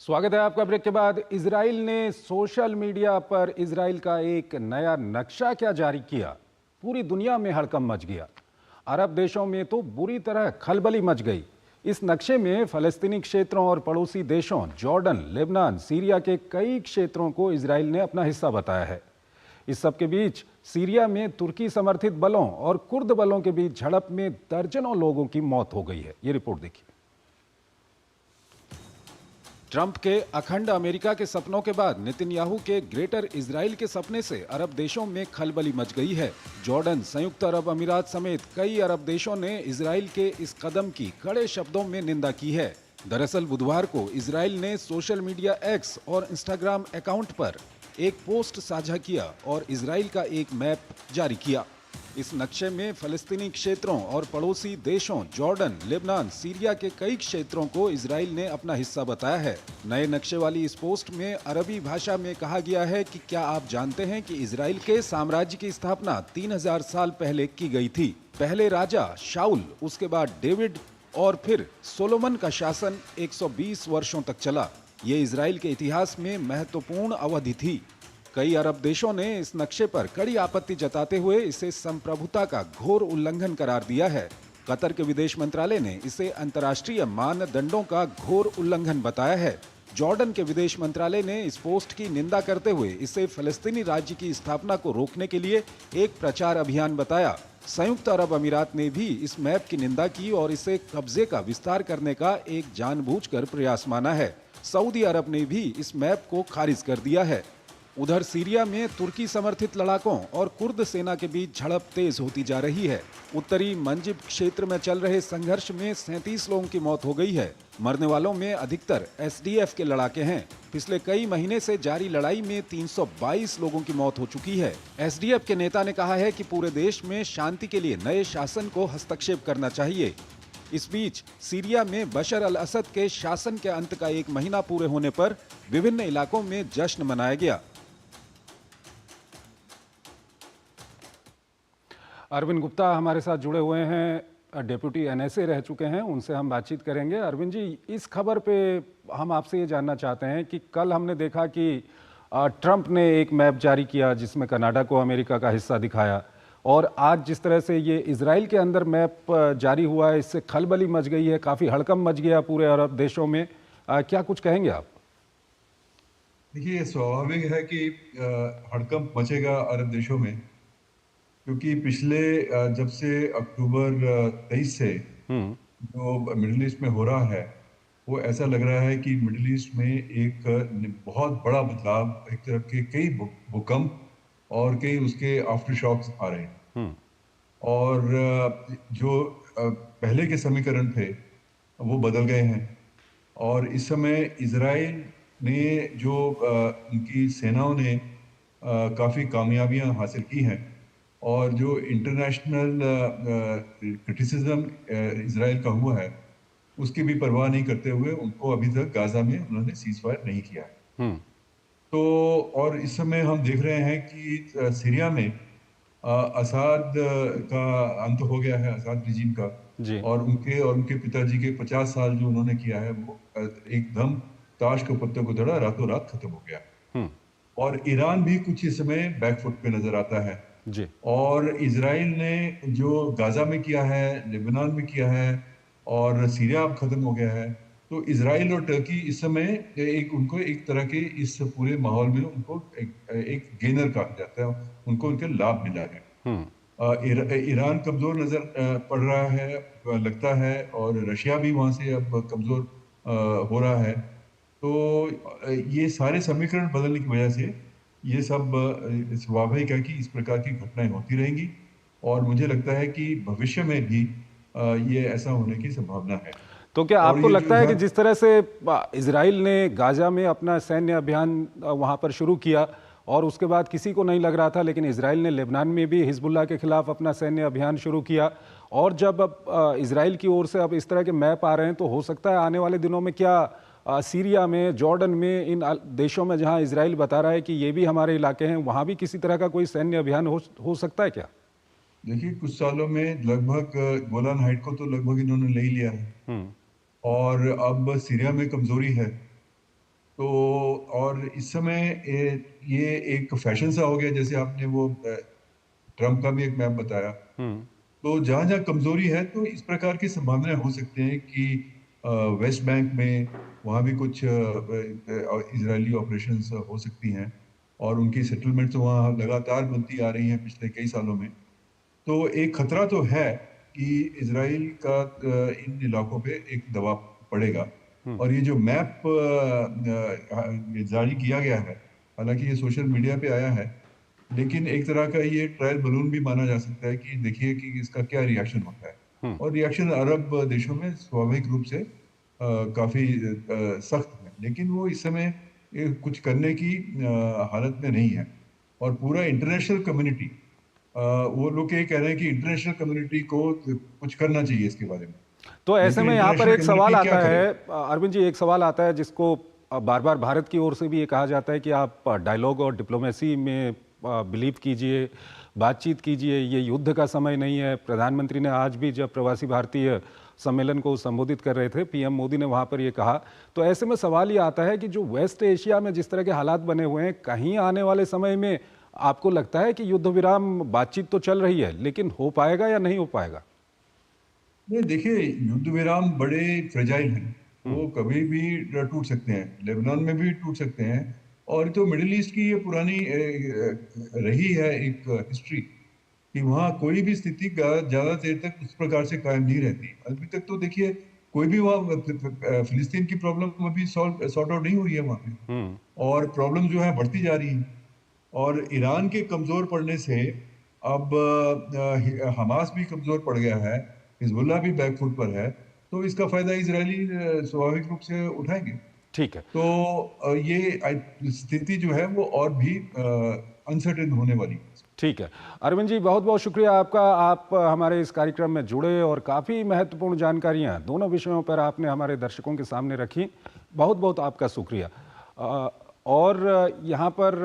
स्वागत है आपका। ब्रेक के बाद इजराइल ने सोशल मीडिया पर इजराइल का एक नया नक्शा क्या जारी किया। पूरी दुनिया में हड़कंप मच गया। अरब देशों में तो बुरी तरह खलबली मच गई। इस नक्शे में फलस्तीनी क्षेत्रों और पड़ोसी देशों जॉर्डन, लेबनान, सीरिया के कई क्षेत्रों को इजराइल ने अपना हिस्सा बताया है। इस सब के बीच सीरिया में तुर्की समर्थित बलों और कुर्द बलों के बीच झड़प में दर्जनों लोगों की मौत हो गई है। ये रिपोर्ट देखिए। ट्रंप के अखंड अमेरिका के सपनों के बाद नेतन्याहू के ग्रेटर इजराइल के सपने से अरब देशों में खलबली मच गई है। जॉर्डन, संयुक्त अरब अमीरात समेत कई अरब देशों ने इजराइल के इस कदम की कड़े शब्दों में निंदा की है। दरअसल बुधवार को इजराइल ने सोशल मीडिया एक्स और इंस्टाग्राम अकाउंट पर एक पोस्ट साझा किया और इजराइल का एक मैप जारी किया। इस नक्शे में फलस्तीनी क्षेत्रों और पड़ोसी देशों जॉर्डन, लेबनान, सीरिया के कई क्षेत्रों को इजराइल ने अपना हिस्सा बताया है। नए नक्शे वाली इस पोस्ट में अरबी भाषा में कहा गया है कि क्या आप जानते हैं कि इजराइल के साम्राज्य की स्थापना 3000 साल पहले की गई थी। पहले राजा शाउल, उसके बाद डेविड और फिर सोलोमन का शासन 120 वर्षों तक चला। ये इजराइल के इतिहास में महत्वपूर्ण अवधि थी। कई अरब देशों ने इस नक्शे पर कड़ी आपत्ति जताते हुए इसे संप्रभुता का घोर उल्लंघन करार दिया है। कतर के विदेश मंत्रालय ने इसे अंतर्राष्ट्रीय मानदंडों का घोर उल्लंघन बताया है। जॉर्डन के विदेश मंत्रालय ने इस पोस्ट की निंदा करते हुए इसे फलस्तीनी राज्य की स्थापना को रोकने के लिए एक प्रचार अभियान बताया। संयुक्त अरब अमीरात ने भी इस मैप की निंदा की और इसे कब्जे का विस्तार करने का एक जानबूझकर प्रयास माना है। सऊदी अरब ने भी इस मैप को खारिज कर दिया है। उधर सीरिया में तुर्की समर्थित लड़ाकों और कुर्द सेना के बीच झड़प तेज होती जा रही है। उत्तरी मंजिब क्षेत्र में चल रहे संघर्ष में 37 लोगों की मौत हो गई है। मरने वालों में अधिकतर एसडीएफ के लड़ाके हैं। पिछले कई महीने से जारी लड़ाई में 322 लोगों की मौत हो चुकी है। एसडीएफ के नेता ने कहा है कि पूरे देश में शांति के लिए नए शासन को हस्तक्षेप करना चाहिए। इस बीच सीरिया में बशर अल असद के शासन के अंत का 1 महीना पूरे होने पर विभिन्न इलाकों में जश्न मनाया गया। अरविंद गुप्ता हमारे साथ जुड़े हुए हैं, डेप्यूटी एनएसए रह चुके हैं, उनसे हम बातचीत करेंगे। अरविंद जी, इस खबर पे हम आपसे ये जानना चाहते हैं कि कल हमने देखा कि ट्रंप ने एक मैप जारी किया जिसमें कनाडा को अमेरिका का हिस्सा दिखाया, और आज जिस तरह से ये इजराइल के अंदर मैप जारी हुआ है, इससे खलबली मच गई है, काफ़ी हड़कंप मच गया पूरे अरब देशों में। क्या कुछ कहेंगे आप? देखिए, स्वाभाविक है कि हड़कंप मचेगा अरब देशों में, क्योंकि पिछले जब से अक्टूबर 23 से हम्म। जो मिडिल ईस्ट में हो रहा है, वो ऐसा लग रहा है कि मिडिल ईस्ट में एक बहुत बड़ा बदलाव, एक तरफ के कई भूकंप और कई उसके आफ्टर शॉक्स आ रहे हैं। हम्म। और जो पहले के समीकरण थे वो बदल गए हैं। और इस समय इजराइल ने जो उनकी सेनाओं ने काफ़ी कामयाबियां हासिल की हैं, और जो इंटरनेशनल क्रिटिसिज्म इजराइल का हुआ है, उसकी भी परवाह नहीं करते हुए उनको अभी तक गाजा में उन्होंने सीज फायर नहीं किया है। हम्म। तो और इस समय हम देख रहे हैं कि सीरिया में असाद का अंत हो गया है, असाद रिजीम का। जी। और उनके पिताजी के 50 साल जो उन्होंने किया है, वो एकदम ताश के पत्ते को धड़ा रातों रात खत्म हो गया। हम्म। और ईरान भी कुछ इस समय बैकफुट पे नजर आता है। जी। और इजराइल ने जो गाजा में किया है, लेबनान में किया है, और सीरिया अब खत्म हो गया है। तो इजराइल और टर्की इस समय उनको एक तरह के इस पूरे माहौल में उनको एक गेनर कहा जाता है, उनको उनके लाभ मिला है। हम्म। ईरान कमजोर नजर पड़ रहा है, लगता है, और रशिया भी वहां से अब कमजोर हो रहा है। तो ये सारे समीकरण बदलने की वजह से ये सब स्वाभाविक है कि इस प्रकार की घटनाएं होती रहेंगी। और मुझे लगता है कि भविष्य में भी ये ऐसा होने की संभावना है। तो क्या और आपको ये जो लगता है कि इजराइल, जिस तरह से इजराइल ने गाजा में अपना सैन्य अभियान वहां पर शुरू किया, और उसके बाद किसी को नहीं लग रहा था, लेकिन इजराइल ने लेबनान में भी हिजबुल्लाह के खिलाफ अपना सैन्य अभियान शुरू किया, और जब अब इजराइल की ओर से अब इस तरह के मैप आ रहे हैं, तो हो सकता है आने वाले दिनों में क्या सीरिया में, जॉर्डन में, इन देशों में जहां इजराइल बता रहा है कि ये भी हमारे इलाके हैं, वहां भी किसी तरह का कोई सैन्य अभियान हो सकता है क्या? देखिए, कुछ सालों में लगभग गोलान हाइट को तो लगभग इन्होंने ले ही लिया है। हम्म। और अब सीरिया में कमजोरी है, तो और इस समय ये एक फैशन सा हो गया, जैसे आपने वो ट्रम्प का भी एक मैप बताया। हम्म। तो जहाँ जहाँ कमजोरी है तो इस प्रकार की संभावनाएं हो सकते हैं कि वेस्ट बैंक में वहाँ भी कुछ इजरायली ऑपरेशंस हो सकती हैं, और उनकी सेटलमेंट्स वहाँ लगातार बनती आ रही हैं पिछले कई सालों में। तो एक खतरा तो है कि इसराइल का इन इलाकों पे एक दबाव पड़ेगा। हम्म। और ये जो मैप ये जारी किया गया है, हालांकि ये सोशल मीडिया पे आया है, लेकिन एक तरह का ये ट्रायल बलून भी माना जा सकता है कि देखिए कि इसका क्या रिएक्शन होता है। हम्म। और रिएक्शन अरब देशों में स्वाभाविक रूप से काफी सख्त है, लेकिन वो इस समय कुछ करने की हालत में नहीं है। और पूरा इंटरनेशनल कम्युनिटी, वो लोग ये कह रहे हैं कि इंटरनेशनल कम्युनिटी को कुछ करना चाहिए इसके बारे में। तो ऐसे लेकिन में यहाँ पर इंटरनेशनल एक सवाल कम्युनिटी क्या आता करे? है अरविंद जी, एक सवाल आता है जिसको बार बार भारत की ओर से भी ये कहा जाता है कि आप डायलॉग और डिप्लोमेसी में बिलीव कीजिए, बातचीत कीजिए, ये युद्ध का समय नहीं है। प्रधानमंत्री ने आज भी जब प्रवासी भारतीय सम्मेलन को संबोधित कर रहे थे, पीएम मोदी ने वहाँ पर ये कहा। तो ऐसे में सवाल ये आता है कि जो वेस्ट एशिया में जिस तरह के हालात बने हुए हैं, कहीं आने वाले समय में आपको लगता है कि युद्ध विराम, बातचीत तो चल रही है, लेकिन हो पाएगा या नहीं हो पाएगा? नहीं, देखिए, युद्ध विराम बड़े फ्रेजाइल हैं, हम्म। वो कभी भी टूट सकते हैं, लेबनान में भी टूट सकते हैं। और तो मिडिल ईस्ट की ये पुरानी रही है एक हिस्ट्री कि वहाँ कोई भी स्थिति ज्यादा देर तक उस प्रकार से कायम नहीं रहती। अभी तक तो देखिए, कोई भी वहाँ फिलिस्तीन की प्रॉब्लम अभी सॉर्ट आउट नहीं हुई है वहाँ पे, हम्म। और प्रॉब्लम जो है बढ़ती जा रही है। और ईरान के कमजोर पड़ने से अब हमास भी कमजोर पड़ गया है, हिजबुल्लाह भी बैकफुट पर है, तो इसका फायदा इजरायली स्वाभाविक रूप से उठाएंगे। ठीक है। तो ये स्थिति जो है वो और भी अनसर्टेन होने वाली है। ठीक है। अरविंद जी, बहुत बहुत शुक्रिया आपका। आप हमारे इस कार्यक्रम में जुड़े और काफ़ी महत्वपूर्ण जानकारियां दोनों विषयों पर आपने हमारे दर्शकों के सामने रखी। बहुत बहुत आपका शुक्रिया। और यहाँ पर